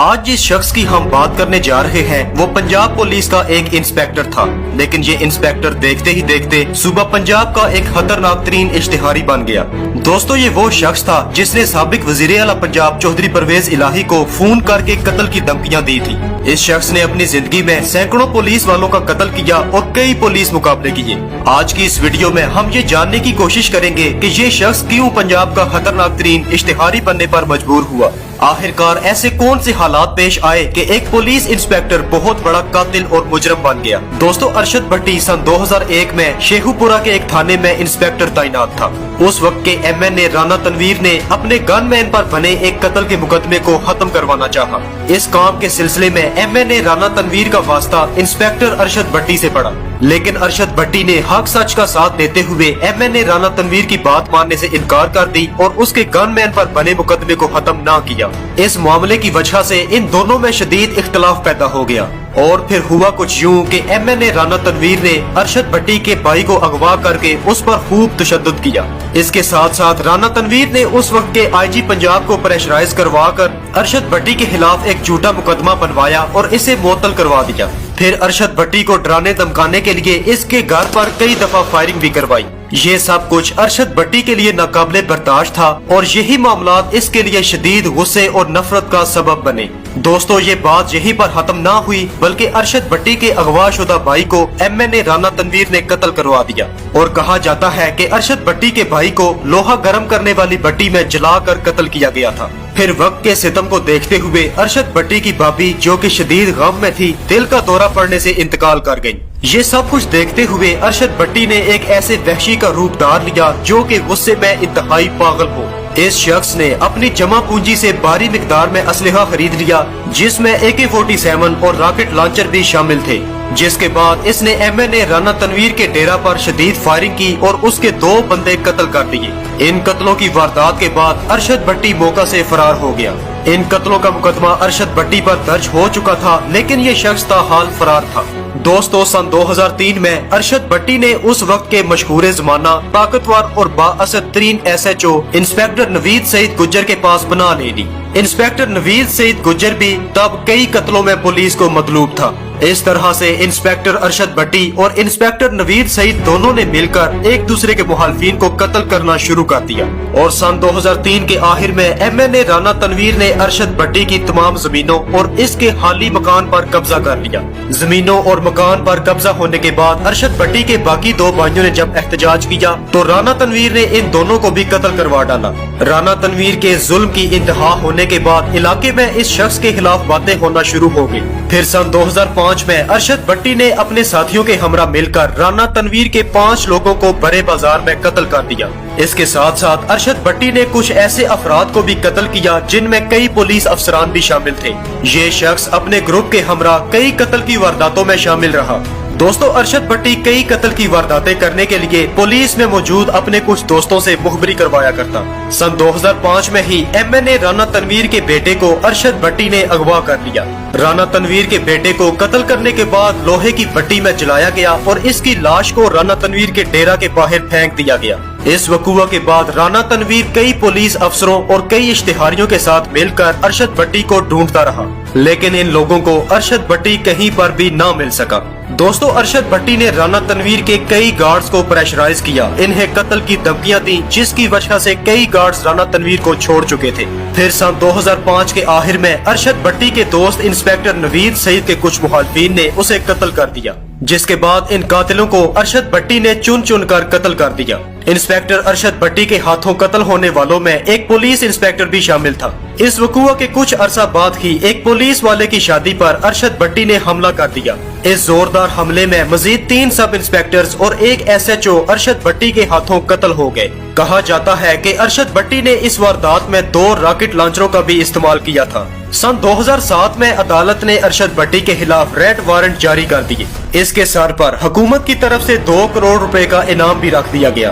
آج جس شخص کی ہم بات کرنے جا رہے ہیں وہ پنجاب پولیس کا ایک انسپیکٹر تھا، لیکن یہ انسپیکٹر دیکھتے ہی دیکھتے صوبہ پنجاب کا ایک خطرناک ترین اشتہاری بن گیا۔ دوستو، یہ وہ شخص تھا جس نے سابق وزیر اعلیٰ پنجاب چودھری پرویز الہی کو فون کر کے قتل کی دھمکیاں دی تھی۔ اس شخص نے اپنی زندگی میں سینکڑوں پولیس والوں کا قتل کیا اور کئی پولیس مقابلے کیے۔ آج کی اس ویڈیو میں ہم یہ جاننے کی کوشش کریں گے کہ یہ شخص کیوں پنجاب کا خطرناک ترین اشتہاری بننے پر مجبور ہوا۔ آخرکار ایسے کون سے حالات پیش آئے کہ ایک پولیس انسپیکٹر بہت بڑا قاتل اور مجرم بن گیا۔ دوستو، ارشد بھٹی سن 2001 میں شیخو پورہ کے ایک تھانے میں انسپیکٹر تعینات تھا۔ اس وقت کے ایم این اے رانا تنویر نے اپنے گن مین پر بنے ایک قتل کے مقدمے کو ختم کروانا چاہا۔ اس کام کے سلسلے میں ایم این اے رانا تنویر کا واسطہ انسپیکٹر ارشد بھٹی سے پڑا، لیکن ارشد بھٹی نے حق سچ کا ساتھ دیتے ہوئے ایم این اے رانا تنویر کی بات ماننے سے انکار کر دی اور اس کے گن مین پر بنے مقدمے کو ختم نہ کیا۔ اس معاملے کی وجہ سے ان دونوں میں شدید اختلاف پیدا ہو گیا، اور پھر ہوا کچھ یوں کہ ایم این اے رانا تنویر نے ارشد بھٹی کے بھائی کو اغوا کر کے اس پر خوب تشدد کیا۔ اس کے ساتھ ساتھ رانا تنویر نے اس وقت کے آئی جی پنجاب کو پریشرائز کروا کر ارشد بھٹی کے خلاف ایک جھوٹا مقدمہ بنوایا اور اسے معطل کروا دیا۔ پھر ارشد بھٹی کو ڈرانے دھمکانے کے لیے اس کے گھر پر کئی دفعہ فائرنگ بھی کروائی۔ یہ سب کچھ ارشد بھٹی کے لیے ناقابل برداشت تھا، اور یہی معاملات اس کے لیے شدید غصے اور نفرت کا سبب بنے۔ دوستو، یہ بات یہیں پر ختم نہ ہوئی، بلکہ ارشد بھٹی کے اغوا شدہ بھائی کو ایم این اے رانا تنویر نے قتل کروا دیا، اور کہا جاتا ہے کہ ارشد بھٹی کے بھائی کو لوہا گرم کرنے والی بھٹی میں جلا کر قتل کیا گیا تھا۔ پھر وقت کے ستم کو دیکھتے ہوئے ارشد بھٹی کی بھابی، جو کہ شدید غم میں تھی، دل کا دورہ پڑنے سے انتقال کر گئی۔ یہ سب کچھ دیکھتے ہوئے ارشد بھٹی نے ایک ایسے وحشی کا روپ دھار لیا جو کہ غصے میں انتہائی پاگل ہو۔ اس شخص نے اپنی جمع پونجی سے بھاری مقدار میں اسلحہ خرید لیا، جس میں AK-47 اور راکٹ لانچر بھی شامل تھے، جس کے بعد اس نے ایم این اے رانا تنویر کے ڈیرا پر شدید فائرنگ کی اور اس کے 2 بندے قتل کر دیے۔ ان قتلوں کی واردات کے بعد ارشد بھٹی موقع سے فرار ہو گیا۔ ان قتلوں کا مقدمہ ارشد بھٹی پر درج ہو چکا تھا، لیکن یہ شخص تاحال فرار تھا۔ دوستو، سن 2003 میں ارشد بھٹی نے اس وقت کے مشہور زمانہ طاقتور اور بااثر ترین SHO انسپیکٹر نوید سعید گجر کے پاس پناہ لے لی۔ انسپیکٹر نوید سعید گجر بھی تب کئی قتلوں میں پولیس کو مطلوب تھا۔ اس طرح سے انسپیکٹر ارشد بھٹی اور انسپیکٹر نوید سعید دونوں نے مل کر ایک دوسرے کے مخالفین کو قتل کرنا شروع کر دیا، اور سن 2003 کے آخر میں ایم این اے رانا تنویر نے ارشد بھٹی کی تمام زمینوں اور اس کے حالی مکان پر قبضہ کر لیا۔ زمینوں اور مکان پر قبضہ ہونے کے بعد ارشد بھٹی کے باقی 2 بھائیوں نے جب احتجاج کیا تو رانا تنویر نے ان دونوں کو بھی قتل کروا ڈالا۔ رانا تنویر کے ظلم کی انتہا ہونے کے بعد علاقے میں اس شخص کے خلاف باتیں ہونا شروع ہو گئی۔ پھر سن 2005 میں ارشد بھٹی نے اپنے ساتھیوں کے ہمراہ مل کر رانا تنویر کے 5 لوگوں کو بڑے بازار میں قتل کر دیا۔ اس کے ساتھ ساتھ ارشد بھٹی نے کچھ ایسے افراد کو بھی قتل کیا جن میں کئی پولیس افسران بھی شامل تھے۔ یہ شخص اپنے گروپ کے ہمراہ کئی قتل کی وارداتوں میں شامل رہا۔ دوستو، ارشد بھٹی کئی قتل کی وارداتیں کرنے کے لیے پولیس میں موجود اپنے کچھ دوستوں سے مخبری کروایا کرتا۔ سن 2005 میں ہی ایم این اے رانا تنویر کے بیٹے کو ارشد بھٹی نے اغوا کر لیا۔ رانا تنویر کے بیٹے کو قتل کرنے کے بعد لوہے کی بھٹی میں جلایا گیا اور اس کی لاش کو رانا تنویر کے ڈیرا کے باہر پھینک دیا گیا۔ اس وقوع کے بعد رانا تنویر کئی پولیس افسروں اور کئی اشتہاریوں کے ساتھ مل کر ارشد بھٹی کو ڈھونڈتا رہا، لیکن ان لوگوں کو ارشد بھٹی کہیں پر بھی نہ مل سکا۔ دوستو، ارشد بھٹی نے رانا تنویر کے کئی گارڈز کو پریشرائز کیا، انہیں قتل کی دھمکیاں دی، جس کی وجہ سے کئی گارڈز رانا تنویر کو چھوڑ چکے تھے۔ پھر سن 2005 کے آخر میں ارشد بھٹی کے دوست انسپیکٹر نوید سعید کے کچھ مخالفین نے اسے قتل کر دیا، جس کے بعد ان قاتلوں کو ارشد بھٹی نے چن چن کر قتل کر دیا۔ انسپیکٹر ارشد بھٹی کے ہاتھوں قتل ہونے والوں میں ایک پولیس انسپیکٹر بھی شامل تھا۔ اس وقوع کے کچھ عرصہ بعد ہی ایک پولیس والے کی شادی پر ارشد بھٹی نے حملہ کر دیا۔ اس زوردار حملے میں مزید 3 سب انسپیکٹرز اور ایک SHO ارشد بھٹی کے ہاتھوں قتل ہو گئے۔ کہا جاتا ہے کہ ارشد بھٹی نے اس واردات میں 2 راکٹ لانچروں کا بھی استعمال کیا تھا۔ سن 2007 میں عدالت نے ارشد بھٹی کے خلاف ریڈ وارنٹ جاری کر دیے۔ اس کے سر پر حکومت کی طرف سے 2 کروڑ روپے کا انعام بھی رکھ دیا گیا۔